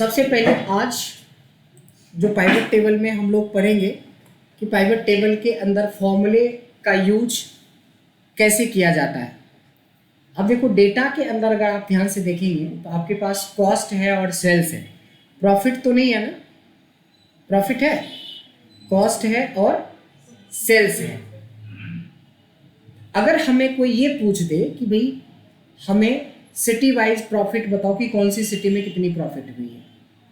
सबसे पहले आज जो पाइवट टेबल में हम लोग पढ़ेंगे कि पाइवट टेबल के अंदर फॉर्मूले का यूज कैसे किया जाता है। अब देखो डेटा के अंदर अगर आप ध्यान से देखेंगे तो आपके पास कॉस्ट है और सेल्स है, प्रॉफिट तो नहीं है ना। प्रॉफिट है, कॉस्ट है और सेल्स है। अगर हमें कोई ये पूछ दे कि भाई हमें सिटी वाइज प्रॉफिट बताओ कि कौन सी सिटी में कितनी प्रॉफिट हुई है,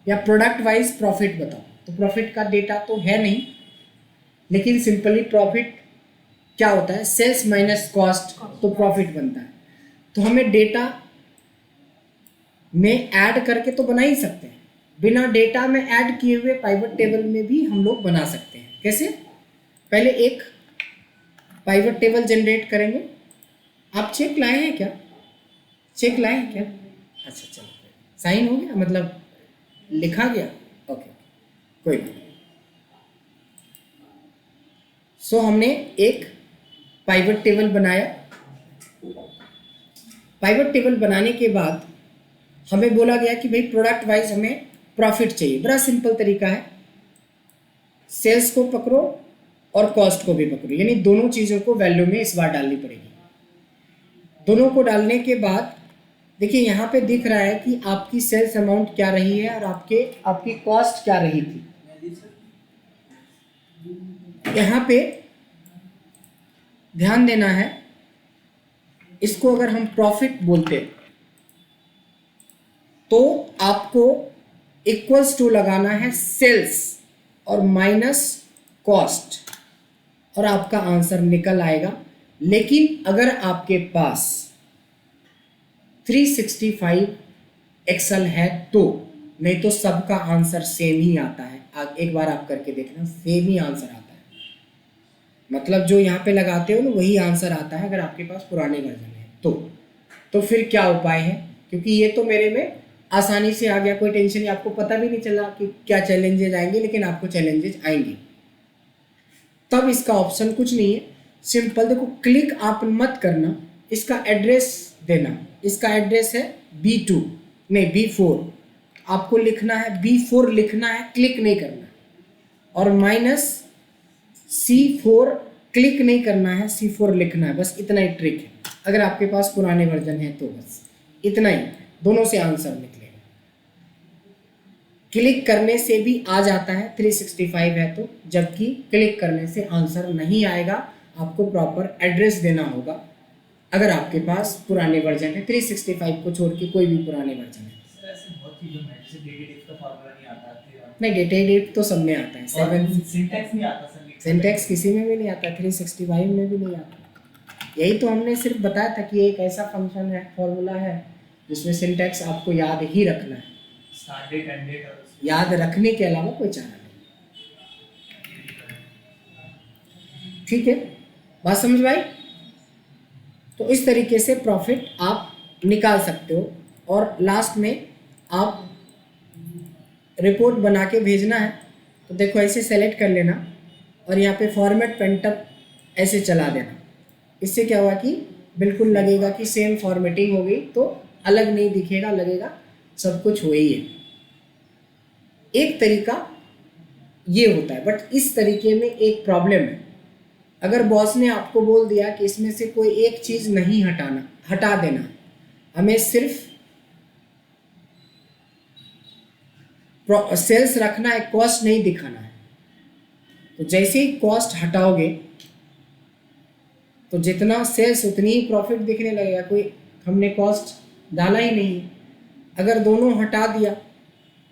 या प्रोडक्ट वाइज प्रॉफिट बताओ, तो प्रॉफिट का डेटा तो है नहीं, लेकिन सिंपली प्रॉफिट क्या होता है, सेल्स माइनस कॉस्ट, तो प्रॉफिट बनता है। तो हमें डेटा में ऐड करके तो बना ही सकते हैं, बिना डेटा में ऐड किए हुए पाइवट टेबल में भी हम लोग बना सकते हैं। कैसे? पहले एक पाइवट टेबल जनरेट करेंगे। आप चेक लाए हैं क्या? चेक लाए हैं क्या? अच्छा चलो, साइन हो गया, मतलब लिखा गया। ओके, कोई नहीं। सो हमने एक पाइवट टेबल बनाया। पाइवट टेबल बनाने के बाद हमें बोला गया कि भाई प्रोडक्ट वाइज हमें प्रॉफिट चाहिए। बड़ा सिंपल तरीका है, सेल्स को पकड़ो और कॉस्ट को भी पकड़ो, यानी दोनों चीज़ों को वैल्यू में इस बार डालनी पड़ेगी। दोनों को डालने के बाद देखिए यहाँ पे दिख रहा है कि आपकी सेल्स अमाउंट क्या रही है और आपकी कॉस्ट क्या रही थी। यहाँ पे ध्यान देना है, इसको अगर हम प्रॉफिट बोलते तो आपको इक्वल्स टू लगाना है सेल्स और माइनस कॉस्ट, और आपका आंसर निकल आएगा। लेकिन अगर आपके पास 365 एक्सेल है तो, नहीं तो सबका आंसर सेम ही आता है। एक बार आप करके देखना, सेम ही आंसर आता है, मतलब जो यहाँ पे लगाते हो ना वही आंसर आता है अगर आपके पास पुराने वर्जन है तो फिर क्या उपाय है, क्योंकि ये तो मेरे में आसानी से आ गया, कोई टेंशन नहीं, आपको पता भी नहीं चला कि क्या चैलेंजेस आएंगे, लेकिन आपको चैलेंजेस आएंगे। तब इसका ऑप्शन कुछ नहीं है, सिंपल देखो, क्लिक आप मत करना, इसका एड्रेस देना। इसका एड्रेस है B2 नहीं B4, आपको लिखना है B4 लिखना है, क्लिक नहीं करना, और माइनस C4 क्लिक नहीं करना है, C4 लिखना है। बस इतना ही ट्रिक है, अगर आपके पास पुराने वर्जन है तो बस इतना ही, दोनों से आंसर निकलेगा। क्लिक करने से भी आ जाता है 365 है तो, जबकि क्लिक करने से आंसर नहीं आएगा। आपको प्रॉपर एड्रेस देना होगा अगर आपके पास पुराने वर्जन है, 365 को छोड़ के कोई भी पुराने वर्जन है। नहीं, डेटा डेट तो सब में आता है, सिंटैक्स नहीं आता, सिंटैक्स किसी में भी नहीं आता, 365 में भी नहीं आता। यही तो हमने सिर्फ बताया था कि एक ऐसा फंक्शन है, फॉर्मूला है, जिसमें सिंटैक्स आपको याद ही रखना है। याद रखने के अलावा कोई चारा नहीं। ठीक है, बात समझ में आई? तो इस तरीके से प्रॉफिट आप निकाल सकते हो, और लास्ट में आप रिपोर्ट बना के भेजना है तो देखो ऐसे सेलेक्ट कर लेना और यहाँ पे फॉर्मेट पेंटअप ऐसे चला देना। इससे क्या हुआ कि बिल्कुल लगेगा कि सेम फॉर्मेटिंग हो गई, तो अलग नहीं दिखेगा, लगेगा सब कुछ हो ही है। एक तरीका ये होता है, बट इस तरीके में एक प्रॉब्लम है। अगर बॉस ने आपको बोल दिया कि इसमें से कोई एक चीज़ नहीं हटा देना, हमें सिर्फ सेल्स रखना है, कॉस्ट नहीं दिखाना है, तो जैसे ही कॉस्ट हटाओगे तो जितना सेल्स उतनी ही प्रॉफिट दिखने लगेगा, कोई हमने कॉस्ट डाला ही नहीं। अगर दोनों हटा दिया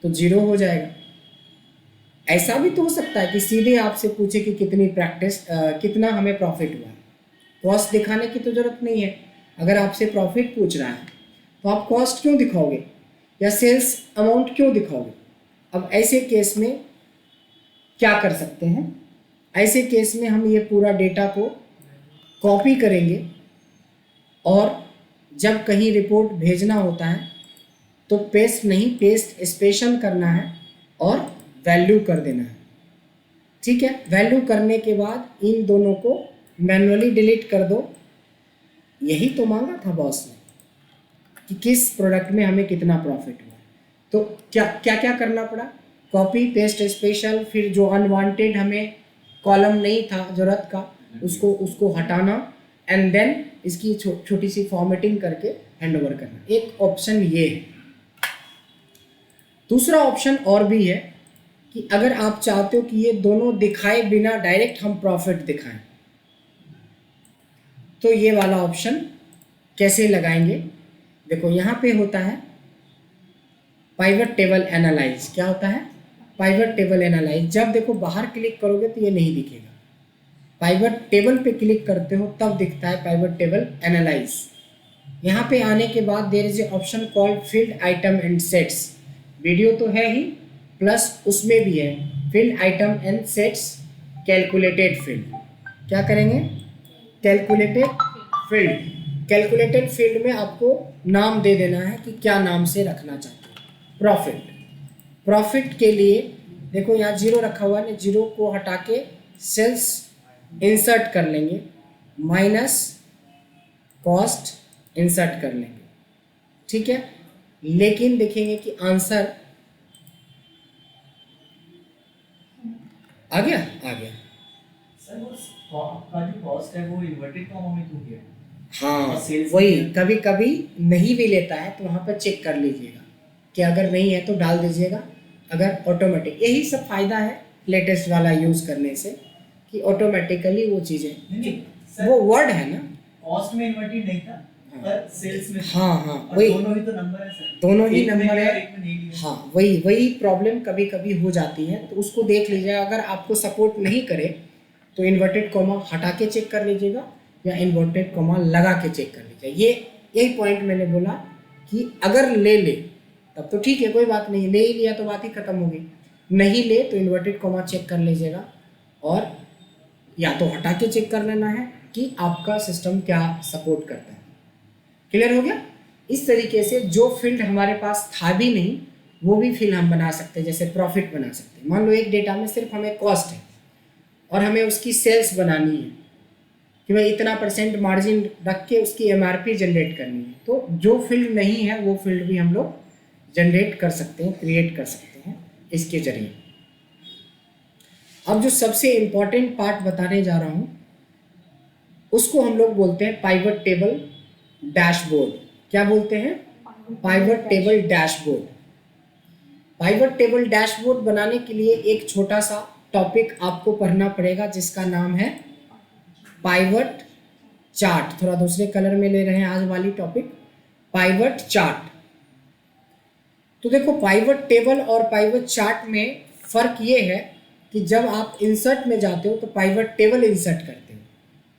तो जीरो हो जाएगा। ऐसा भी तो हो सकता है कि सीधे आपसे पूछे कि कितना हमें प्रॉफिट हुआ, कॉस्ट दिखाने की तो जरूरत नहीं है। अगर आपसे प्रॉफिट पूछ रहा है तो आप कॉस्ट क्यों दिखाओगे या सेल्स अमाउंट क्यों दिखाओगे? अब ऐसे केस में क्या कर सकते हैं, ऐसे केस में हम ये पूरा डेटा को कॉपी करेंगे और जब कहीं रिपोर्ट भेजना होता है तो पेस्ट नहीं, पेस्ट स्पेशल करना है और वैल्यू कर देना है। ठीक है, वैल्यू करने के बाद इन दोनों को मैन्युअली डिलीट कर दो। यही तो मांगा था बॉस ने कि किस प्रोडक्ट में हमें कितना प्रॉफिट हुआ। तो क्या क्या क्या करना पड़ा, कॉपी पेस्ट स्पेशल, फिर जो अनवांटेड हमें कॉलम नहीं था ज़रूरत का उसको उसको हटाना, एंड देन इसकी छोटी सी फॉर्मेटिंग करके हैंड ओवर करना। एक ऑप्शन ये है। दूसरा ऑप्शन और भी है कि अगर आप चाहते हो कि ये दोनों दिखाए बिना डायरेक्ट हम प्रॉफिट दिखाएं, तो ये वाला ऑप्शन कैसे लगाएंगे। देखो यहाँ पे होता है पाइवट टेबल एनालाइज। क्या होता है पाइवट टेबल एनालाइज। जब देखो बाहर क्लिक करोगे तो ये नहीं दिखेगा, पाइवट टेबल पे क्लिक करते हो तब दिखता है पाइवट टेबल एनालाइज। यहाँ पे आने के बाद there is a option called field item and sets. Video तो है ही, प्लस उसमें भी है field item and sets calculated field. क्या करेंगे कैलकुलेटेड फील्ड। कैलकुलेटेड फील्ड में आपको नाम दे देना है कि क्या नाम से रखना चाहते हो। प्रॉफिट, प्रॉफिट के लिए देखो यहाँ जीरो रखा हुआ है, जीरो को हटा के सेल्स इंसर्ट कर लेंगे, माइनस कॉस्ट इंसर्ट कर लेंगे, ठीक है। लेकिन देखेंगे कि आंसर आ गया, आ गया। सर वो आपका जो कॉस्ट है वो इन्वर्टेड कॉमा में क्यों गया? हाँ वही, कभी कभी नहीं भी लेता है तो वहाँ पर चेक कर लीजिएगा कि अगर नहीं है तो डाल दीजिएगा, अगर ऑटोमेटिक। यही सब फायदा है लेटेस्ट वाला यूज़ करने से कि ऑटोमेटिकली वो चीज़ें, वो वर्ड है ना, कॉस्ट में इन्वर्टेड नहीं था पर सेल्स में। हाँ हाँ वही, दोनों ही तो नंबर है सर, दोनों ही नंबर है। एक में नहीं लिया। हाँ वही प्रॉब्लम कभी कभी हो जाती है, तो उसको देख लीजिएगा। अगर आपको सपोर्ट नहीं करे तो इन्वर्टेड कॉमा हटा के चेक कर लीजिएगा या इन्वर्टेड कॉमा लगा के चेक कर लीजिएगा। यही पॉइंट मैंने बोला कि अगर ले तब तो ठीक है, कोई बात नहीं, ले ही लिया तो बात ही खत्म होगी। नहीं ले तो इन्वर्टेड कॉमा चेक कर लीजिएगा, और या तो हटा के चेक कर लेना है कि आपका सिस्टम क्या सपोर्ट करता है। क्लियर हो गया। इस तरीके से जो फील्ड हमारे पास था भी नहीं वो भी फील्ड हम बना सकते हैं, जैसे प्रॉफिट बना सकते हैं। मान लो एक डेटा में सिर्फ हमें कॉस्ट है और हमें उसकी सेल्स बनानी है कि भाई इतना % मार्जिन रख के उसकी MRP जनरेट करनी है, तो जो फील्ड नहीं है वो फील्ड भी हम लोग जनरेट कर सकते हैं, क्रिएट कर सकते हैं इसके जरिए। अब जो सबसे इम्पॉर्टेंट पार्ट बताने जा रहा हूँ उसको हम लोग बोलते हैं पाइवट टेबल डैशबोर्ड। क्या बोलते हैं pivot table dashboard. Pivot table dashboard बनाने के लिए एक छोटा सा टॉपिक आपको पढ़ना पड़ेगा जिसका नाम है पाइवट चार्ट। थोड़ा दूसरे कलर में ले रहे हैं आज वाली टॉपिक, पाइवट चार्ट। तो देखो पाइवट टेबल और पाइवट चार्ट में फ़र्क ये है कि जब आप इंसर्ट में जाते हो तो पाइवट टेबल इंसर्ट करते हो,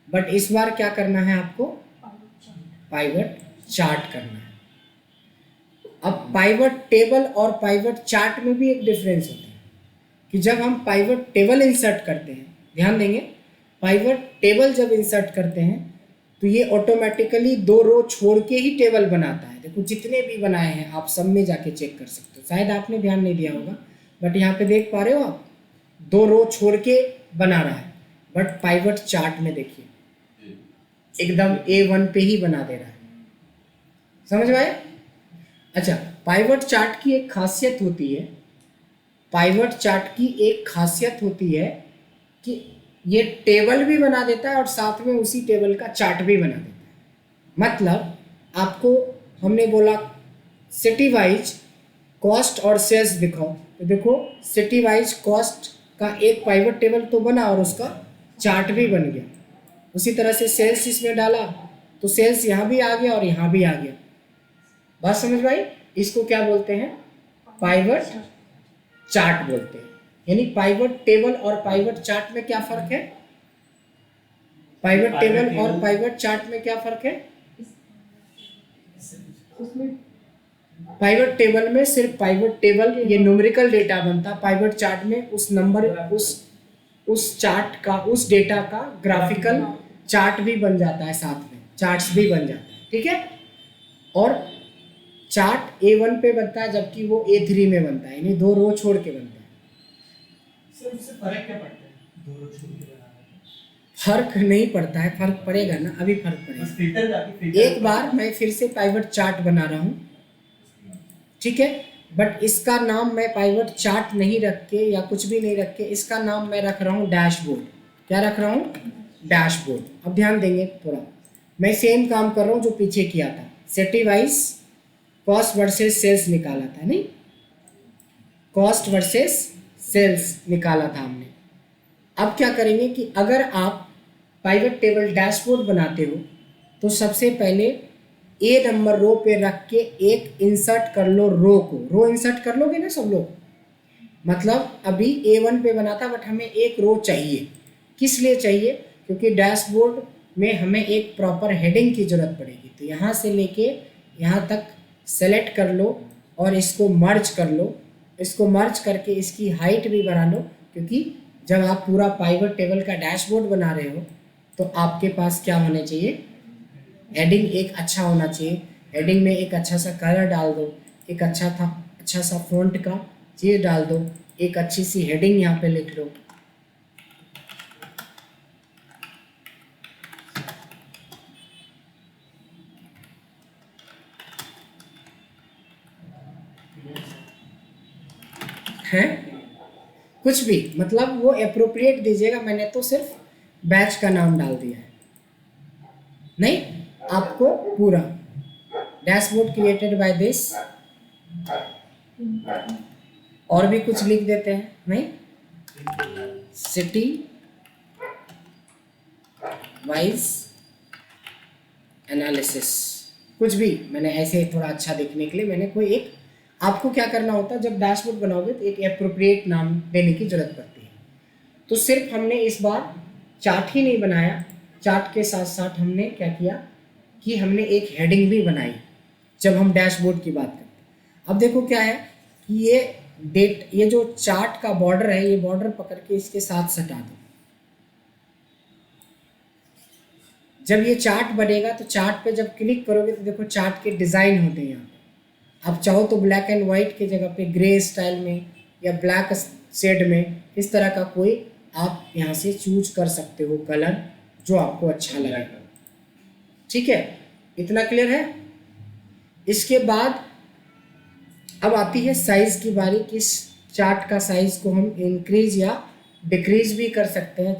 बट इस बार क्या करना है आपको पाइवट चार्ट करना है। अब पाइवट टेबल और पाइवट चार्ट में भी एक डिफरेंस होता है कि जब हम पाइवट टेबल इंसर्ट करते हैं, ध्यान देंगे, पाइवट टेबल जब इंसर्ट करते हैं तो ये ऑटोमेटिकली 2 रो छोड़ के ही टेबल बनाता है। देखो जितने भी बनाए हैं आप सब में जाके चेक कर सकते हो, शायद आपने ध्यान नहीं दिया होगा बट यहाँ पे देख पा रहे हो आप 2 रो छोड़ के बना रहा है। बट पाइवट चार्ट में देखिए एकदम A1 पे ही बना दे रहा है। समझ में आया? अच्छा, पाइवट चार्ट की एक खासियत होती है, पाइवट चार्ट की एक खासियत होती है कि ये टेबल भी बना देता है और साथ में उसी टेबल का चार्ट भी बना देता है। मतलब आपको हमने बोला सिटी वाइज कॉस्ट और सेल्स दिखाओ, तो देखो सिटी वाइज कॉस्ट का एक पाइवट टेबल तो बना और उसका चार्ट भी बन गया। उसी तरह से सेल्स इसमें डाला तो सेल्स यहाँ भी आ गया और यहाँ भी आ गया। बात समझ भाई? इसको क्या बोलते हैं पाइवट चार्ट बोलते हैं। यानी पाइवट टेबल और पाइवट चार्ट में क्या फर्क है? पाइवट टेबल और पाइवट चार्ट में क्या फर्क है? पाइवट टेबल में सिर्फ पाइवट टेबल ये न्यूमेरिकल डेटा बनता, पाइवट चार्ट में उस नंबर उस चार्ट का उस डेटा का ग्राफिकल चार्ट भी बन जाता है, साथ में चार्ट्स भी बन जाता है। ठीक है, और चार्ट A1 पे बनता है जबकि वो A3 में बनता है, यानी 2 रो छोड़ के बनता है। सर उससे फर्क क्या पड़ता है? 2 रो छोड़ के बनाने में फर्क नहीं पड़ता है, फर्क पड़ेगा ना, अभी फर्क पड़ेगा। एक बार मैं फिर से पाइवट चार्ट बना रहा हूँ, ठीक है। बट इसका नाम मैं पाइवट चार्ट नहीं रख के या कुछ भी नहीं रख के इसका नाम मैं रख रहा हूँ डैशबोर्ड। क्या रख रहा हूँ? डैशबोर्ड। अब ध्यान देंगे थोड़ा, मैं सेम काम कर रहा हूँ जो पीछे किया था, city wise cost versus sales निकाला था, नहीं, कॉस्ट वर्सेस सेल्स निकाला था हमने। अब क्या करेंगे कि अगर आप पाइवट टेबल डैशबोर्ड बनाते हो तो सबसे पहले ए नंबर रो पे रख के एक इंसर्ट कर लो रो को। रो इंसर्ट कर लोगे ना सब लोग? मतलब अभी A1 पे बना था बट हमें एक रो चाहिए। किस लिए चाहिए? क्योंकि डैशबोर्ड में हमें एक प्रॉपर हेडिंग की ज़रूरत पड़ेगी। तो यहाँ से लेके यहाँ तक सेलेक्ट कर लो और इसको मर्ज कर लो। इसको मर्ज करके इसकी हाइट भी बढ़ा लो, क्योंकि जब आप पूरा पाइवट टेबल का डैशबोर्ड बना रहे हो तो आपके पास क्या होने चाहिए? हेडिंग एक अच्छा होना चाहिए। हेडिंग में एक अच्छा सा कलर डाल दो, एक अच्छा सा फॉन्ट का चीज़ डाल दो, एक अच्छी सी हेडिंग यहाँ पे लिख लो। है कुछ भी, मतलब वो अप्रोप्रिएट दीजिएगा। मैंने तो सिर्फ बैच का नाम डाल दिया है, नहीं, आपको पूरा डैशबोर्ड क्रिएटेड बाय दिस और भी कुछ लिख देते हैं, नहीं, सिटी वाइज एनालिसिस, कुछ भी। मैंने ऐसे थोड़ा अच्छा दिखने के लिए मैंने कोई एक, आपको क्या करना होता है जब डैशबोर्ड बनाओगे तो एक एप्रोप्रिएट नाम देने की जरूरत पड़ती है। तो सिर्फ हमने इस बार चार्ट ही नहीं बनाया, चार्ट के साथ साथ हमने क्या किया कि हमने एक हेडिंग भी बनाई जब हम डैशबोर्ड की बात करते हैं। अब देखो क्या है कि ये जो चार्ट का बॉर्डर है, ये बॉर्डर पकड़ के इसके साथ सटा दो। जब ये चार्ट बनेगा तो चार्ट पे जब क्लिक करोगे तो देखो चार्ट के डिज़ाइन होते हैं यहाँ पे। आप चाहो तो ब्लैक एंड वाइट के जगह पे ग्रे स्टाइल में या ब्लैक शेड में इस तरह का कोई आप यहाँ से चूज कर सकते हो कलर जो आपको अच्छा लगे। ठीक है, इतना क्लियर है? इसके बाद अब आती है साइज़ की बारी। किस चार्ट का साइज़ को हम इंक्रीज या डिक्रीज भी कर सकते हैं,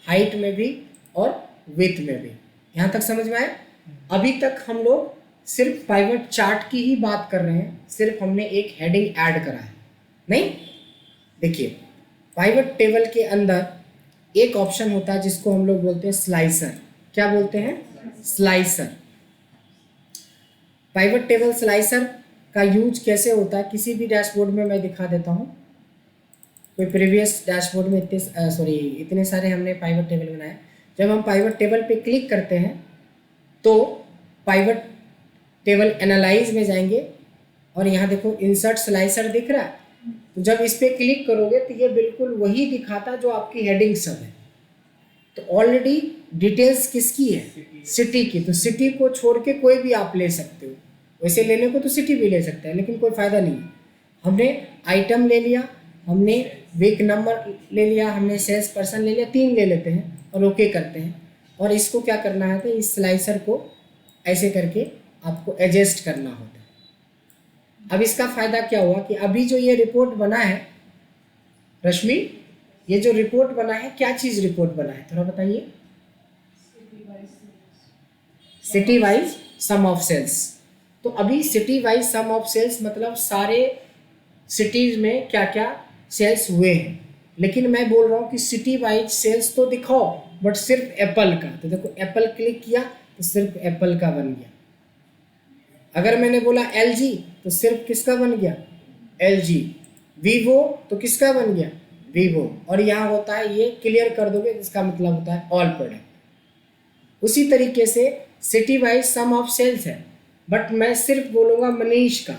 हाइट में भी और विड्थ में भी। यहाँ तक समझ में आए? अभी तक हम लोग सिर्फ पाइवट चार्ट की ही बात कर रहे हैं, सिर्फ हमने एक हेडिंग ऐड करा है, नहीं। देखिए, पाइवट टेबल के अंदर एक ऑप्शन होता है जिसको हम लोग बोलते हैं स्लाइसर। क्या बोलते हैं? स्लाइसर। पाइवट टेबल स्लाइसर का यूज कैसे होता है किसी भी डैशबोर्ड में मैं दिखा देता हूँ। कोई प्रीवियस डैशबोर्ड में इतने सारे हमने पाइवट टेबल बनाए। जब हम पाइवट टेबल पे क्लिक करते हैं तो पाइवट टेबल एनालाइज में जाएंगे और यहाँ देखो इंसर्ट स्लाइसर दिख रहा है। तो जब इस पर क्लिक करोगे तो ये बिल्कुल वही दिखाता जो आपकी हेडिंग सब है। तो ऑलरेडी डिटेल्स किसकी है? सिटी की। तो सिटी को छोड़ के कोई भी आप ले सकते हो। वैसे लेने को तो सिटी भी ले सकते हैं, लेकिन कोई फ़ायदा नहीं है। हमने आइटम ले लिया, हमने वीक नंबर ले लिया, हमने सेल्स पर्सन ले लिया, 3 ले लेते हैं और ओके करते हैं। और इसको क्या करना है तो इस स्लाइसर को ऐसे करके आपको एडजस्ट करना होता है। अब इसका फ़ायदा क्या हुआ कि अभी जो ये रिपोर्ट बना है रश्मि, ये जो रिपोर्ट बना है, क्या चीज़ रिपोर्ट बना है थोड़ा बताइए? City wise sum of sales. तो अभी city wise sum of sales मतलब सारे सिटीज़ में क्या क्या सेल्स हुए हैं, लेकिन मैं बोल रहा हूँ कि सिटी वाइज सेल्स तो दिखाओ बट सिर्फ एप्पल का। तो देखो एप्पल क्लिक किया तो सिर्फ एप्पल का बन गया। अगर मैंने बोला LG तो सिर्फ किसका बन गया? LG। वीवो तो किसका बन गया? वीवो। और यहाँ होता है ये क्लियर कर दोगे, इसका मतलब होता है ऑल प्रोडक्ट। उसी तरीके से city wise sum of sales है, बट मैं सिर्फ बोलूँगा मनीष का,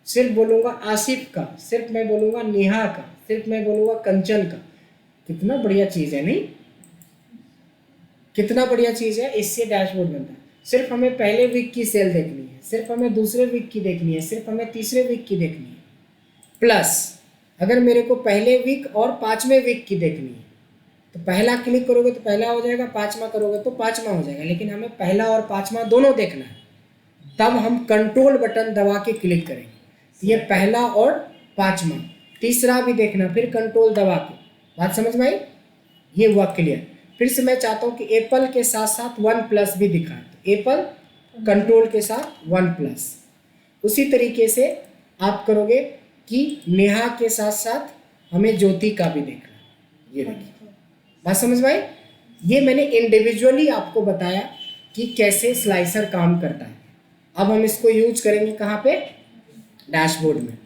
सिर्फ बोलूँगा आसिफ का, सिर्फ मैं बोलूँगा नेहा का, सिर्फ मैं बोलूँगा कंचन का। कितना बढ़िया चीज़ है, नहीं? कितना बढ़िया चीज़ है। इससे डैशबोर्ड बनता है। सिर्फ हमें पहले वीक की सेल देखनी है, सिर्फ हमें दूसरे वीक की देखनी है, सिर्फ हमें तीसरे वीक की देखनी है। प्लस अगर मेरे को पहले वीक और 5वें वीक की देखनी है तो पहला क्लिक करोगे तो पहला हो जाएगा, 5वां करोगे तो 5वां हो जाएगा। लेकिन हमें पहला और 5वां दोनों देखना है, तब हम कंट्रोल बटन दबा के क्लिक करेंगे। ये पहला और पांचवा। तीसरा भी देखना, फिर कंट्रोल दबा के। बात समझ में आई? ये हुआ क्लियर। फिर से मैं चाहता हूँ कि एप्पल के साथ साथ 1+ भी दिखाए, तो एप्पल कंट्रोल के साथ 1+। उसी तरीके से आप करोगे कि नेहा के साथ साथ हमें ज्योति का भी देखना। ये देखिए, बात समझ में आई? ये मैंने इंडिविजुअली आपको बताया कि कैसे स्लाइसर काम करता है। अब हम इसको यूज करेंगे कहाँ पे? डैशबोर्ड में,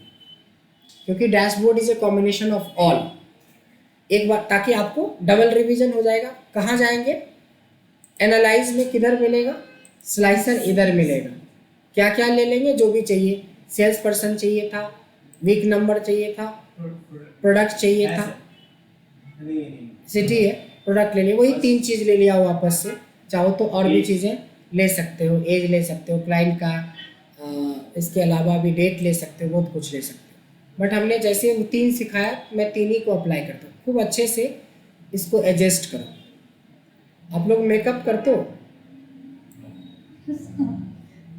क्योंकि dashboard is a combination of all. एक बार ताकि आपको डबल रिवीजन हो जाएगा। कहाँ जाएंगे? एनालाइज में किधर मिलेगा? स्लाइसर इधर मिलेगा। क्या क्या ले लेंगे? जो भी चाहिए, सेल्स पर्सन चाहिए था, वीक नंबर चाहिए था, प्रोडक्ट चाहिए था, सिटी है, प्रोडक्ट ले लिया, वही 3 चीज़ ले लिया वापस से। चाहो तो और भी चीज़ें ले सकते हो, एज ले सकते हो क्लाइंट का, इसके अलावा भी डेट ले सकते हो, बहुत कुछ ले सकते हो। बट हमने जैसे वो 3 सिखाया, मैं 3 ही को अप्लाई करता हूँ। खूब अच्छे से इसको एडजस्ट करो। आप लोग मेकअप करते हो?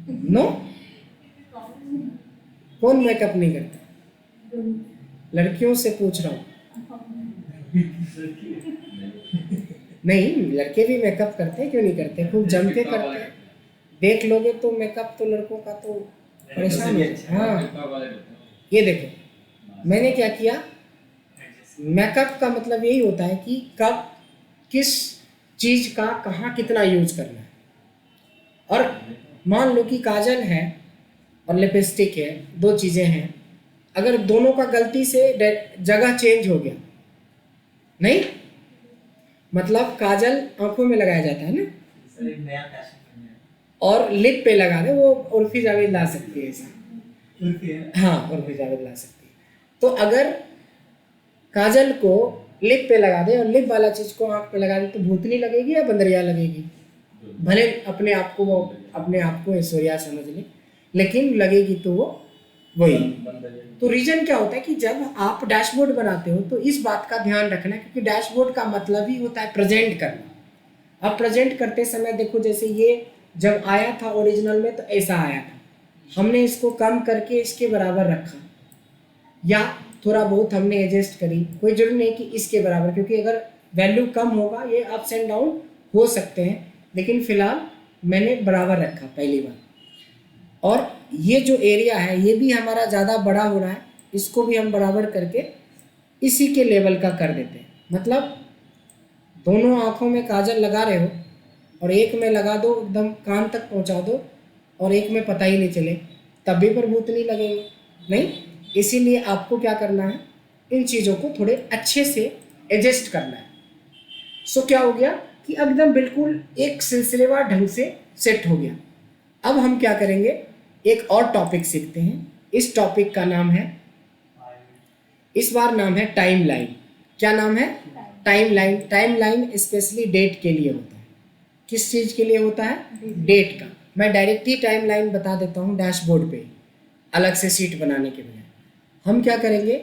नो? कौन मेकअप नहीं करता? लड़कियों से पूछ रहा हूँ। नहीं, लड़के भी मेकअप करते हैं, क्यों नहीं करते? खूब जम के करते हैं। देख लोगे तो मेकअप तो लड़कों का तो परेशान है। हाँ, ये देखो मैंने क्या किया। मेकअप का मतलब यही होता है कि कब किस चीज़ का कहाँ कितना यूज करना है। और मान लो कि काजल है और लिपस्टिक है, 2 चीज़ें हैं, अगर दोनों का गलती से जगह चेंज हो गया, नहीं मतलब काजल आंखों में लगाया जाता है ना, सर एक नया फैशन है। और लिप पे लगा दे, वो उर्फी जावेद ला सकती है ऐसा। उल्टी है। हाँ, उर्फी जावेद ला सकती है। तो अगर काजल को लिप पे लगा दे और लिप वाला चीज को आंख पे लगा दे, तो भूतनी लगेगी या बंदरिया लगेगी? भले अपने आप को वो अपने आप को ऐश्वर्या समझ ले, लेकिन लगेगी तो वो वही। तो रीजन क्या होता है कि जब आप डैशबोर्ड बनाते हो तो इस बात का ध्यान रखना, क्योंकि डैशबोर्ड का मतलब ही होता है प्रेजेंट करना। अब प्रेजेंट करते समय देखो, जैसे ये जब आया था ओरिजिनल में तो ऐसा आया था, हमने इसको कम करके इसके बराबर रखा, या थोड़ा बहुत हमने एडजस्ट करी, कोई जरूरी नहीं कि इसके बराबर, क्योंकि अगर वैल्यू कम होगा ये अप्स एंड डाउन हो सकते हैं, लेकिन फिलहाल मैंने बराबर रखा पहली बार। और ये जो एरिया है ये भी हमारा ज़्यादा बड़ा हो रहा है, इसको भी हम बराबर करके इसी के लेवल का कर देते हैं। मतलब दोनों आँखों में काजल लगा रहे हो और एक में लगा दो, एकदम कान तक पहुंचा दो, और एक में पता ही नहीं चले, तब भी प्रभुत नहीं लगेंगे, नहीं। इसीलिए आपको क्या करना है, इन चीज़ों को थोड़े अच्छे से एडजस्ट करना है। सो क्या हो गया कि एकदम बिल्कुल एक सिलसिलेवार ढंग से सेट हो गया। अब हम क्या करेंगे, एक और टॉपिक सीखते हैं। इस टॉपिक का नाम है, इस बार नाम है टाइम लाइन। क्या नाम है? Time line. Time line specially date के लिए होता है। किस चीज़ के लिए होता है? डेट का। मैं डायरेक्ट ही टाइम लाइन बता देता हूँ डैशबोर्ड पे, अलग से शीट बनाने के बजाय। हम क्या करेंगे,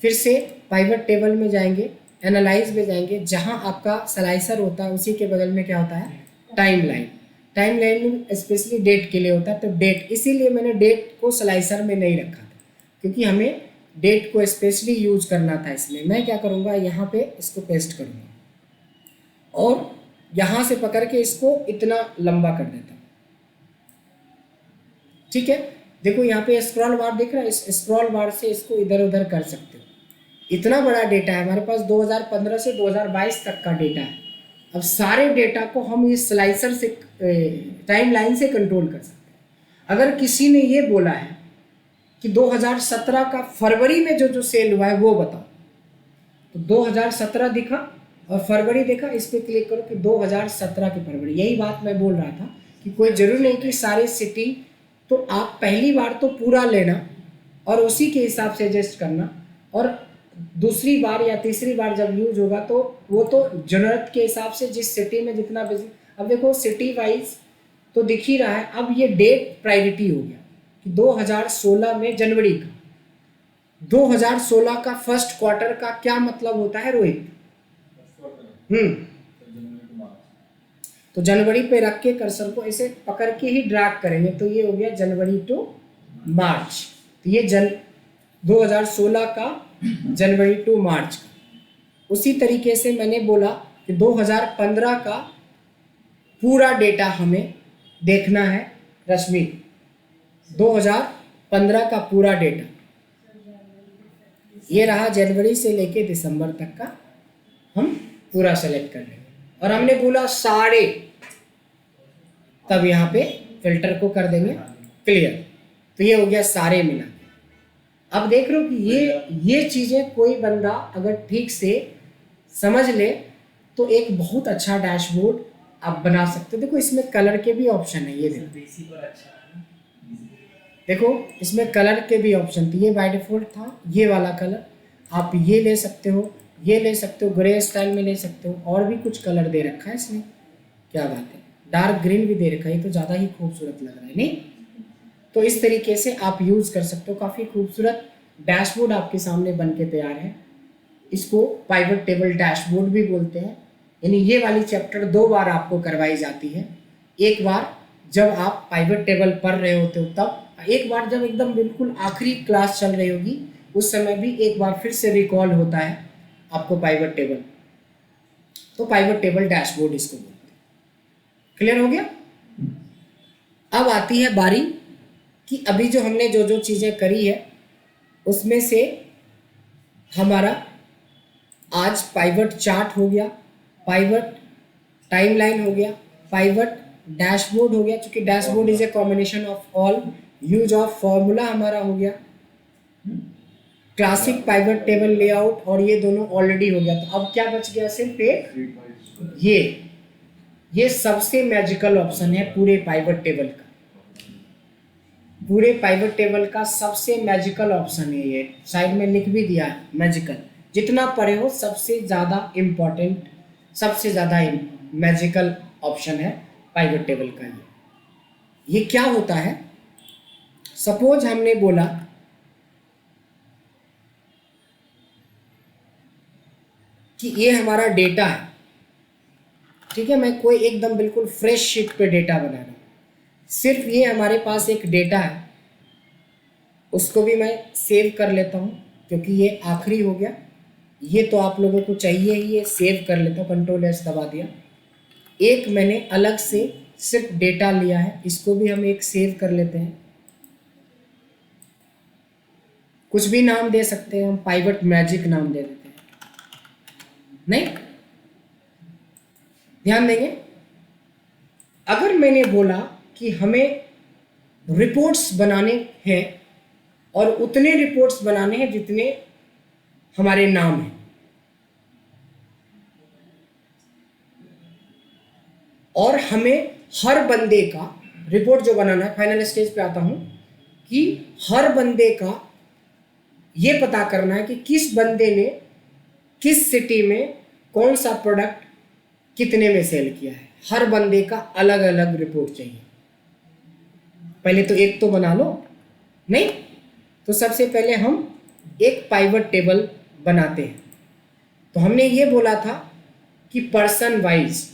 फिर से पाइवट टेबल में जाएंगे, एनालाइज में जाएंगे, जहाँ आपका स्लाइसर होता है उसी के बगल में क्या होता है? Time line. Time line specially date के लिए होता है। तो डेट, इसीलिए मैंने डेट को स्लाइसर में नहीं रखा था, क्योंकि हमें डेट को स्पेशली यूज करना था। इसमें मैं क्या करूँगा, यहाँ पे इसको पेस्ट करूँगा और यहाँ से पकड़ के इसको इतना लंबा कर देता हूँ। ठीक है, देखो यहाँ पे स्क्रॉल बार दिख रहा है, इस स्क्रॉल बार से इसको इधर उधर कर सकते हो। इतना बड़ा डेटा है हमारे पास, 2015 से 2022 तक का डेटा है। अब सारे डेटा को हम इस स्लाइसर से, टाइम लाइन से कंट्रोल कर सकते हैं। अगर किसी ने ये बोला है कि 2017 का फरवरी में जो जो सेल हुआ है वो बताओ, तो 2017 दिखा और फरवरी देखा, इस पर क्लिक करो कि 2017 की फरवरी। यही बात मैं बोल रहा था कि कोई जरूरी नहीं कि सारे सिटी, तो आप पहली बार तो पूरा लेना और उसी के हिसाब से एडजस्ट करना, और दूसरी बार या तीसरी बार जब यूज होगा तो वो तो जरूरत के हिसाब से जिस सिटी में जितना बिजली। अब देखो सिटी वाइज तो दिख ही रहा है। अब ये डेट प्रायोरिटी हो गया कि 2016 में जनवरी का, 2016 का फर्स्ट क्वार्टर का क्या मतलब होता है रोहित? तो जनवरी पे रख के कर्सर को ऐसे पकड़ के ही ड्रैग करेंगे, तो ये हो गया जनवरी टू मार्च। तो ये 2016 का जनवरी टू मार्च का। उसी तरीके से मैंने बोला कि 2015 का पूरा डेटा हमें देखना है रश्मि, 2015 का पूरा डेटा। ये रहा जनवरी से लेके दिसंबर तक का, हम पूरा सेलेक्ट कर लेंगे। और हमने बोला सारे, तब यहाँ पे फिल्टर को कर देंगे क्लियर। तो ये हो गया सारे मिला। अब देख रहे हो कि ये चीज़ें कोई बंदा अगर ठीक से समझ ले तो एक बहुत अच्छा डैशबोर्ड आप बना सकते हो। देखो इसमें कलर के भी ऑप्शन है, ये देखो बेसिक और अच्छा है ना। देखो इसमें कलर के भी ऑप्शन थे। ये बाय डिफॉल्ट था ये वाला कलर, आप ये ले सकते हो, ये ले सकते हो, ग्रे स्टाइल में ले सकते हो, और भी कुछ कलर दे रखा है इसमें। क्या बात है, डार्क ग्रीन भी दे रखा है, ये तो ज़्यादा ही खूबसूरत लग रहा है नहीं। तो इस तरीके से आप यूज़ कर सकते हो। काफ़ी खूबसूरत डैशबोर्ड आपके सामने बन के तैयार है। इसको पाइवट टेबल डैशबोर्ड भी बोलते हैं। यानी ये वाली चैप्टर 2 बार आपको करवाई जाती है। एक बार जब आप पाइवट टेबल पढ़ रहे होते हो तब, एक बार जब एकदम बिल्कुल आखिरी क्लास चल रही होगी उस समय भी एक बार फिर से रिकॉल होता है आपको पाइवट टेबल। तो पाइवट टेबल डैशबोर्ड इसको बोलते हैं। क्लियर हो गया। अब आती है बारी कि अभी जो हमने जो चीज़ें करी है उसमें से हमारा आज पाइवट चार्ट हो गया, पाइवट टाइमलाइन हो गया, पाइवट डैशबोर्ड हो गया, क्योंकि dashboard is a combination of all, use of formula हमारा हो गया, क्लासिक पाइवट टेबल लेआउट, और ये दोनों ऑलरेडी हो गया। तो अब क्या बच गया, सिर्फ एक ये सबसे मैजिकल ऑप्शन है पूरे पाइवट टेबल का। पूरे पाइवट टेबल का सबसे मैजिकल ऑप्शन है ये, साइड में लिख भी दिया है मैजिकल। जितना पढ़े हो सबसे ज़्यादा इम्पॉर्टेंट, सबसे ज़्यादा मैजिकल ऑप्शन है पाइवट टेबल का। ये क्या होता है, सपोज हमने बोला कि ये हमारा डेटा है, ठीक है, मैं कोई एकदम बिल्कुल फ्रेश शीट पे डेटा बना रहा हूँ, सिर्फ ये हमारे पास एक डेटा है, उसको भी मैं सेव कर लेता हूँ क्योंकि ये आखिरी हो गया। ये तो आप लोगों को चाहिए ही, ये सेव कर लेता हूँ, Ctrl+S दबा दिया। एक मैंने अलग से सिर्फ डेटा लिया है, इसको भी हम एक सेव कर लेते हैं। कुछ भी नाम दे सकते हैं, हम पाइवट मैजिक नाम दे देते हैं, नहीं ध्यान देंगे। अगर मैंने बोला कि हमें रिपोर्ट्स बनाने हैं और उतने रिपोर्ट्स बनाने हैं जितने हमारे नाम हैं, और हमें हर बंदे का रिपोर्ट जो बनाना है, फाइनल स्टेज पे आता हूं कि हर बंदे का ये पता करना है कि किस बंदे ने किस सिटी में कौन सा प्रोडक्ट कितने में सेल किया है। हर बंदे का अलग अलग रिपोर्ट चाहिए। पहले तो एक तो बना लो, नहीं तो सबसे पहले हम एक पाइवट टेबल बनाते हैं। तो हमने ये बोला था कि पर्सन वाइज,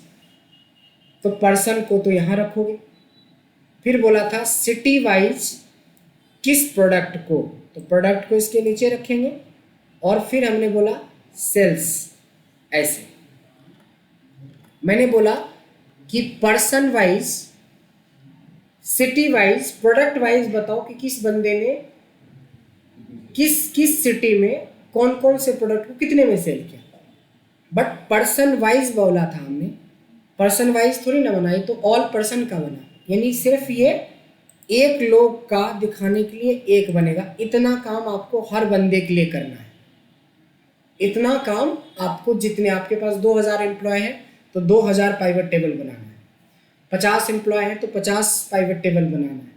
तो पर्सन को तो यहाँ रखोगे। फिर बोला था सिटी वाइज किस प्रोडक्ट को, तो प्रोडक्ट को इसके नीचे रखेंगे। और फिर हमने बोला सेल्स, ऐसे मैंने बोला कि person wise, city wise, product wise बताओ कि किस बंदे ने किस सिटी में कौन कौन से प्रोडक्ट को कितने में सेल किया। बट पर्सन वाइज बोला था हमने, पर्सन वाइज थोड़ी ना बना, ये तो ऑल पर्सन का बना, यानी सिर्फ ये एक लोग का दिखाने के लिए एक बनेगा। इतना काम आपको हर बंदे के लिए करना है। इतना काम आपको, जितने आपके पास 2000 एम्प्लॉय हैं तो 2000 पाइवट टेबल बनाना है, 50 एम्प्लॉय हैं तो 50 पाइवट टेबल बनाना है।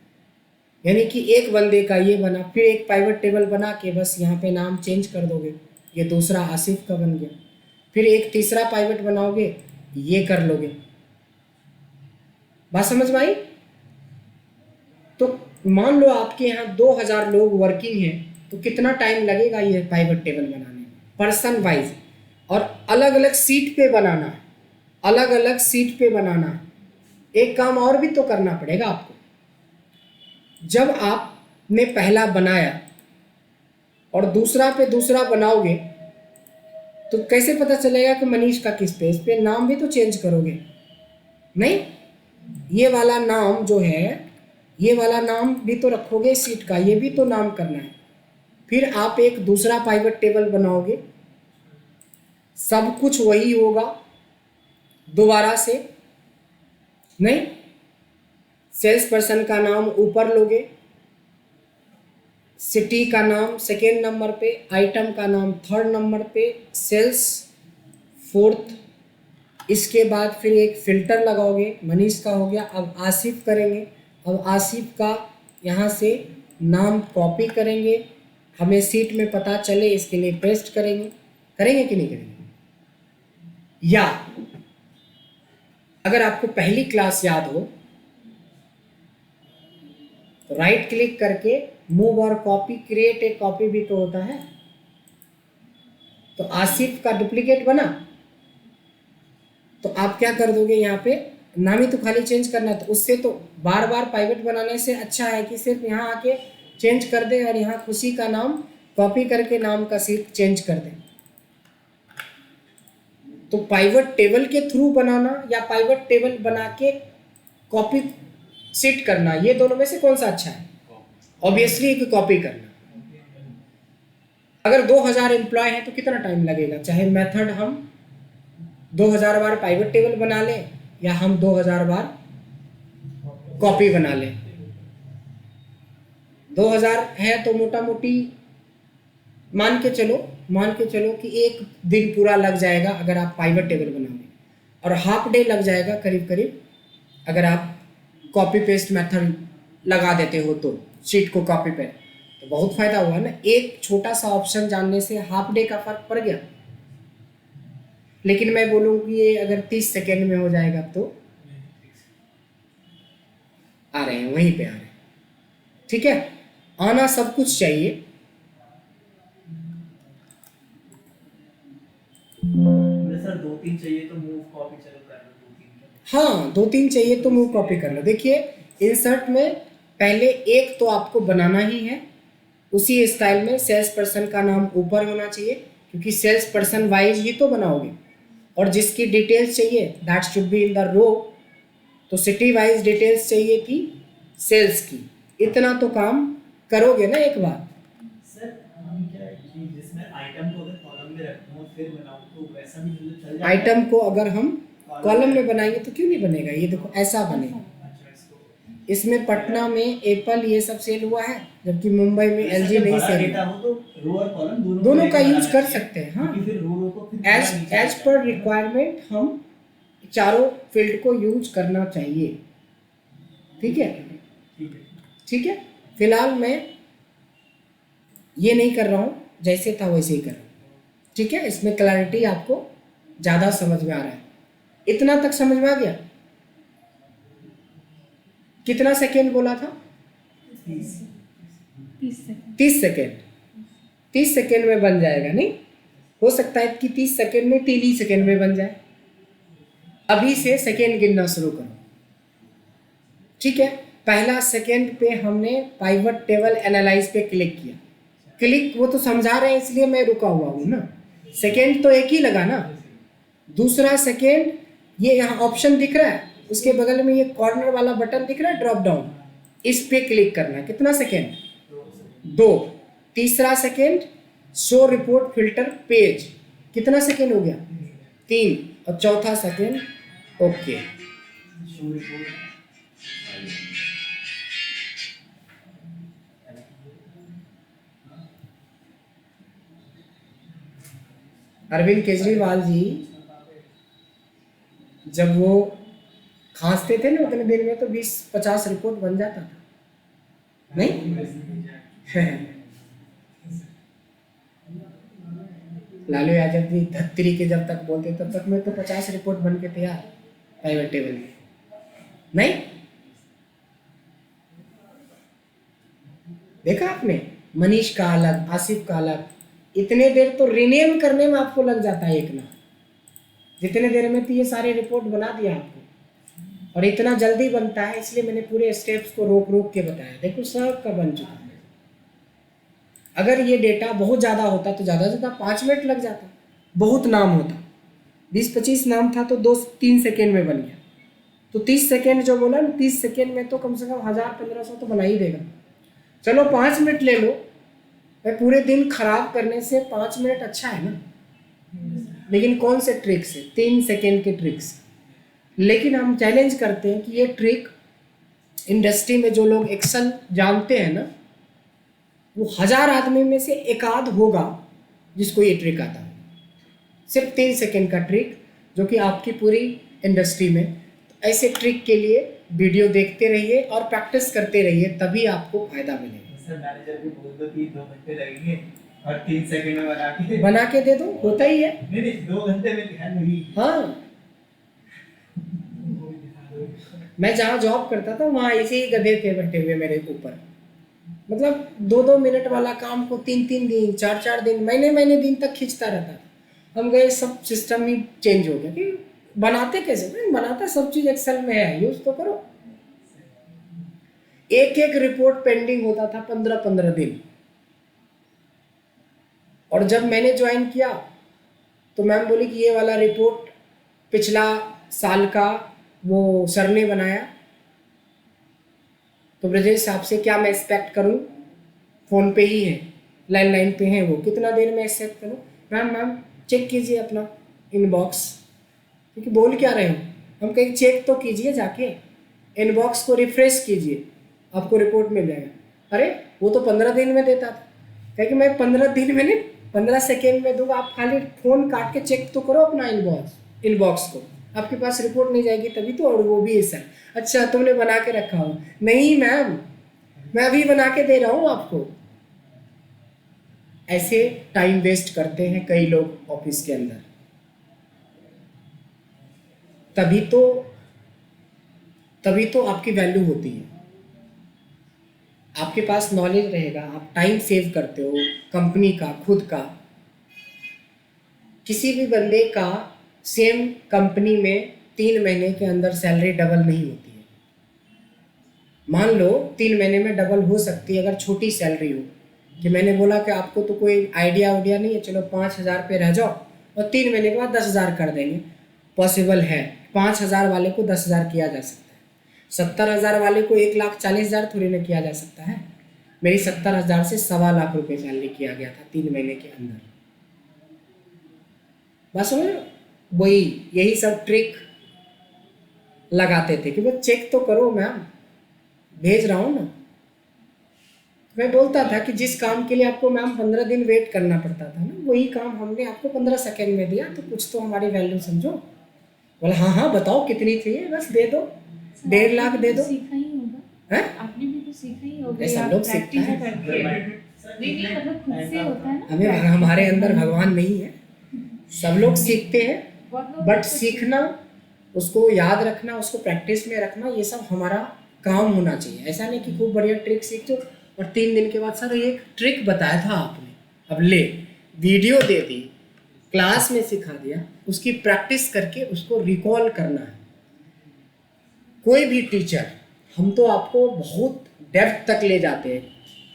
यानी कि एक बंदे का ये बना, फिर एक पाइवट टेबल बना के बस यहाँ पे नाम चेंज कर दोगे, ये दूसरा आसिफ का बन गया। फिर एक तीसरा पाइवट बनाओगे, ये कर लोगे। बात समझ में आई। तो मान लो आपके यहाँ 2000 लोग वर्किंग हैं, तो कितना टाइम लगेगा ये पाइवट टेबल बनाने में, पर्सन वाइज। और अलग अलग सीट पे बनाना है, अलग अलग सीट पे बनाना है। एक काम और भी तो करना पड़ेगा आपको। जब आप ने पहला बनाया और दूसरा पे दूसरा बनाओगे तो कैसे पता चलेगा कि मनीष का किस पे? इस पे नाम भी तो चेंज करोगे नहीं? ये वाला नाम जो है, ये वाला नाम भी तो रखोगे सीट का, ये भी तो नाम करना है। फिर आप एक दूसरा पाइवट टेबल बनाओगे, सब कुछ वही होगा दोबारा से नहीं। सेल्स पर्सन का नाम ऊपर लोगे, सिटी का नाम सेकेंड नंबर पे, आइटम का नाम थर्ड नंबर पे, सेल्स फोर्थ। इसके बाद फिर एक फ़िल्टर लगाओगे, मनीष का हो गया। अब आसिफ करेंगे, अब आसिफ का यहाँ से नाम कॉपी करेंगे, हमें सीट में पता चले इसके लिए पेस्ट करेंगे। करेंगे कि नहीं करेंगे? या अगर आपको पहली क्लास याद हो तो राइट क्लिक करके मूव और कॉपी, क्रिएट ए कॉपी भी तो होता है। तो आसिफ का डुप्लीकेट बना तो आप क्या कर दोगे, यहाँ पे नाम ही तो खाली चेंज करना। तो उससे तो बार बार पाइवट बनाने से अच्छा है कि सिर्फ यहाँ आके चेंज कर दे और यहाँ खुशी का नाम कॉपी करके नाम का सीट चेंज कर दे। तो पाइवट टेबल के थ्रू बनाना या पाइवट टेबल बना के कॉपी सीट करना, ये दोनों में से कौन सा अच्छा है? ऑब्वियसली कि कॉपी करना। अगर 2000 एम्प्लॉय है तो कितना टाइम लगेगा? चाहे मेथड हम 2000 बार पाइवट टेबल बना लें या हम 2000 बार कॉपी बना लें। 2000 है तो मोटा मोटी मान के चलो कि एक दिन पूरा लग जाएगा अगर आप पाइवट टेबल बनाओगे, और हाफ डे लग जाएगा करीब करीब अगर आप कॉपी पेस्ट मेथड लगा देते हो तो शीट को कॉपी पेस्ट। तो बहुत फायदा हुआ ना, एक छोटा सा ऑप्शन जानने से हाफ डे का फर्क पड़ गया। लेकिन मैं बोलूँ कि ये अगर 30 सेकेंड में हो जाएगा तो आ रहे हैं, वहीं पे आ रहे हैं। ठीक है, आना सब कुछ चाहिए। सर 2-3 चाहिए तो मूव कॉपी चलो कर लो 2-3। हाँ 2-3 चाहिए तो मूव कॉपी कर लो। देखिए इंसर्ट में पहले एक तो आपको बनाना ही है, उसी स्टाइल में सेल्स पर्सन का नाम ऊपर होना चाहिए क्योंकि सेल्स पर्सन वाइज ही तो बनाओगे, और जिसकी डिटेल्स चाहिए that should be in the row. तो सिटी वाइज डिटेल्स चाहिए थी सेल्स की। इतना तो काम करोगे ना एक बार। सर हम क्या है कि जिसमें आइटम को अगर कॉलम में रखूं और फिर बनाऊं तो वैसा भी चल जाएगा। आइटम को अगर हम कॉलम में बनाएंगे तो क्यों नहीं बनेगा? ये देखो ऐसा बनेगा। अच्छा, इसको इसमें पटना में एप्पल ये सब सेल हुआ है, जबकि मुंबई में एलजी नहीं बड़ा सेल डेटा हुआ। हो तो रो और कॉलम दोनों का यूज बनाना कर चाहिए, सकते हैं। हाँ, क्योंकि फिर रो को फिर एज पूरा नीचे एज आता पर है। रिक्वायरमेंट हम चारों फील्ड को यूज करना चाहिए। ठीक है, ठीक है। ठीक है। फिलहाल मैं ये नहीं कर रहा हूँ, जैसे था वैसे ही कर रहा हूँ। ठीक है, इसमें क्लैरिटी आपको ज़्यादा समझ में आ रहा है। इतना तक समझ में आ गया? कितना सेकेंड बोला था? 30 सेकेंड। 30 सेकेंड में बन जाएगा नहीं? हो सकता है कि 30 सेकेंड में 3 ही सेकेंड में बन जाए। अभी से सेकेंड गिनना शुरू करो। ठीक है, पहला सेकेंड पे हमने पाइवट टेबल एनालाइज पे क्लिक किया। क्लिक वो तो समझा रहे हैं इसलिए मैं रुका हुआ हूँ ना। सेकेंड तो एक ही लगा ना। दूसरा सेकेंड ये यहाँ ऑप्शन दिख रहा है, उसके बगल में ये कॉर्नर वाला बटन दिख रहा है ड्रॉप डाउन, इस पे क्लिक करना है। कितना सेकेंड? 2। तीसरा second show report filter page, कितना सेकेंड हो गया? 3। और चौथा second okay. Show report Arvind Kejriwal ji जब वो खांसते थे ना उतने दिन में तो 20-50 रिपोर्ट बन जाता था नहीं? लालू यादव जी धत्तरी के जब तक बोलते तब तक में तो 50 रिपोर्ट बन के तैयार प्राइवेट टेबल में नहीं? देखा आपने? मनीष का अलग, आसिफ का अलग। इतने देर तो रिनेम करने में आपको लग जाता है एक ना, जितने देर में तो ये सारे रिपोर्ट बना दिया आपको। और इतना जल्दी बनता है इसलिए मैंने पूरे स्टेप्स को रोक रोक के बताया। देखो सब का बन चुका है। अगर ये डेटा बहुत ज़्यादा होता तो ज़्यादा से ज़्यादा 5 मिनट लग जाता, बहुत नाम होता, 20-25 नाम था तो 2-3 सेकेंड में बन गया। तो 30 सेकेंड जो बोला ना, 30 सेकेंड में तो कम से कम 1000-1500 तो बना ही देगा। चलो 5 मिनट ले लो, भाई पूरे दिन खराब करने से 5 मिनट अच्छा है ना। लेकिन कौन से ट्रिक से? 3 सेकेंड के ट्रिक से। लेकिन हम चैलेंज करते हैं कि ये ट्रिक इंडस्ट्री में जो लोग एक्सेल जानते हैं ना, वो 1000 आदमी में से एक आध होगा जिसको ये ट्रिक आता है। सिर्फ 3 सेकेंड का ट्रिक जो कि आपकी पूरी इंडस्ट्री में। तो ऐसे ट्रिक के लिए वीडियो देखते रहिए और प्रैक्टिस करते रहिए, तभी आपको फायदा मिलेगा। सर मैनेजर भी बोल दो कि 2 घंटे लगेंगे और 3 सेकंड में बना के दे दो, होता ही है। नहीं 2 घंटे में दिखा दूंगी। हाँ, मैं जहाँ जॉब करता था वहाँ ऐसे ही गधे थे बैठे हुए मेरे ऊपर। मतलब 2-2 मिनट वाला काम को 3-3 दिन, 4-4 दिन, महीने दिन तक खींचता रहता था। हम गए, सब सिस्टम ही चेंज हो गया कि बनाते कैसे? बनाता सब चीज़ एक्सेल में है, यूज़ तो करो। एक रिपोर्ट पेंडिंग होता था 15-15 दिन। और जब मैंने ज्वाइन किया तो मैम बोली कि ये वाला रिपोर्ट पिछला साल का वो सर ने बनाया, तो ब्रजेश साहब से क्या मैं एक्सपेक्ट करूं? फ़ोन पे ही है, लैंडलाइन पे है, वो कितना देर में एक्सेप्ट करूं? मैम चेक कीजिए अपना इनबॉक्स। क्योंकि बोल क्या रहे हो? हम कहीं चेक तो कीजिए, जाके इनबॉक्स को रिफ्रेश कीजिए, आपको रिपोर्ट मिल जाएगा। अरे वो तो 15 दिन में देता था। कहे कि मैं 15 दिन में नहीं, 15 सेकेंड में दूंगा, आप खाली फ़ोन काट के चेक तो करो अपना इनबॉक्स को, आपके पास रिपोर्ट नहीं जाएगी तभी तो। और वो भी ऐसा, अच्छा तुमने बना के रखा हो? नहीं मैम, मैं अभी बना के दे रहा हूँ आपको। ऐसे टाइम वेस्ट करते हैं कई लोग ऑफिस के अंदर। तभी तो आपकी वैल्यू होती है। आपके पास नॉलेज रहेगा, आप टाइम सेव करते हो, कंपनी का, खुद का। किसी भी बंदे का सेम कंपनी में 3 महीने के अंदर सैलरी डबल नहीं होती है। मान लो 3 महीने में डबल हो सकती है अगर छोटी सैलरी हो। कि मैंने बोला कि आपको तो कोई आइडिया नहीं है, चलो 5000 पे रह जाओ और 3 महीने के बाद 10,000 कर देंगे। पॉसिबल है, 5000 वाले को 10,000 किया जा सकता है, 70,000 वाले को 1,40,000 थोड़ी ना किया जा सकता है। मेरी 70,000 से 2.25 लाख रुपये सैलरी किया गया था 3 महीने के अंदर। बस वही यही सब ट्रिक लगाते थे कि भाई चेक तो करो मैम, भेज रहा हूँ ना। मैं बोलता था कि जिस काम के लिए आपको मैम 15 दिन वेट करना पड़ता था ना, वही काम हमने आपको 15 सेकेंड में दिया, तो कुछ तो हमारी वैल्यू समझो। बोला हाँ बताओ कितनी चाहिए, बस दे दो, 1.5 लाख दे दो। सीखा ही होगा हैं? आपने भी तो सीखा ही होगा, ऐसा आप लोग प्रैक्टिस सीखता है। करके। नहीं मतलब खुद से होता है ना। हमें, हमारे अंदर भगवान नहीं है, सब लोग सीखते हैं, बहुत लोग बट तो सीखना, उसको याद रखना, उसको प्रैक्टिस में रखना, ये सब हमारा काम होना चाहिए। ऐसा नहीं कि खूब बढ़िया ट्रिक सीख लो और 3 दिन के बाद सर एक ट्रिक बताया था आपने, अब ले वीडियो दे दी, क्लास में सिखा दिया, उसकी प्रैक्टिस करके उसको रिकॉल करना है। कोई भी टीचर, हम तो आपको बहुत डेप्थ तक ले जाते हैं।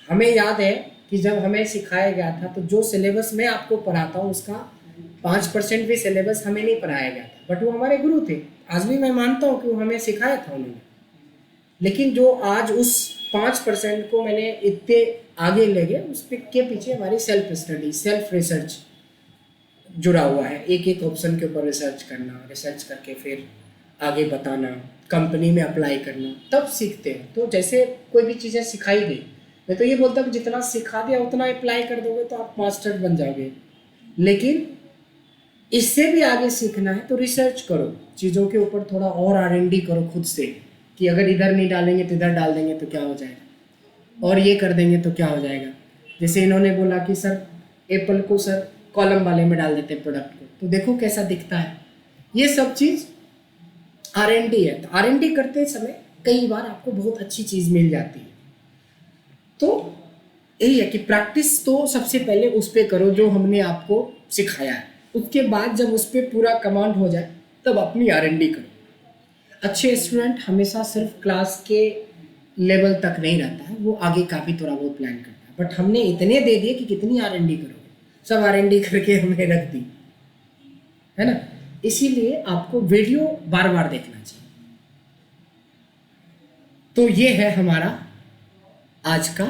हमें याद है कि जब हमें सिखाया गया था तो जो सिलेबस मैं आपको पढ़ाता हूँ उसका 5% भी सिलेबस हमें नहीं पढ़ाया गया था, बट वो हमारे गुरु थे। आज भी मैं मानता हूँ कि वो हमें सिखाया था उन्होंने। लेकिन जो आज उस 5% को मैंने इतने आगे ले गया, उस के पीछे हमारी सेल्फ स्टडी, सेल्फ रिसर्च जुड़ा हुआ है। एक एक ऑप्शन के ऊपर रिसर्च करना, रिसर्च करके फिर आगे बताना, कंपनी में अप्लाई करना, तब सीखते हैं। तो जैसे कोई भी चीज़ें सिखाई गई, मैं तो ये बोलता हूँ जितना सिखा दिया उतना अप्लाई कर दोगे तो आप मास्टर बन जाओगे। लेकिन इससे भी आगे सीखना है तो रिसर्च करो, चीज़ों के ऊपर थोड़ा और R&D करो खुद से, कि अगर इधर नहीं डालेंगे तो इधर डाल देंगे तो क्या हो जाएगा, और ये कर देंगे तो क्या हो जाएगा। जैसे इन्होंने बोला कि सर एप्पल को सर कॉलम वाले में डाल देते हैं प्रोडक्ट को, तो देखो कैसा दिखता है। ये सब चीज़ R&D है। तो R&D करते समय कई बार आपको बहुत अच्छी चीज़ मिल जाती है। तो यही है कि प्रैक्टिस तो सबसे पहले उस पर करो जो हमने आपको सिखाया है, उसके बाद जब उस पर पूरा कमांड हो जाए तब अपनी R&D करो। अच्छे स्टूडेंट हमेशा सिर्फ क्लास के लेवल तक नहीं रहता है, वो आगे का भी थोड़ा बहुत प्लान करता है। बट हमने इतने दे दिए कि कितनी R&D करोगे, सब R&D करके हमने रख दी, है ना। इसीलिए आपको वीडियो बार बार देखना चाहिए। तो ये है हमारा आज का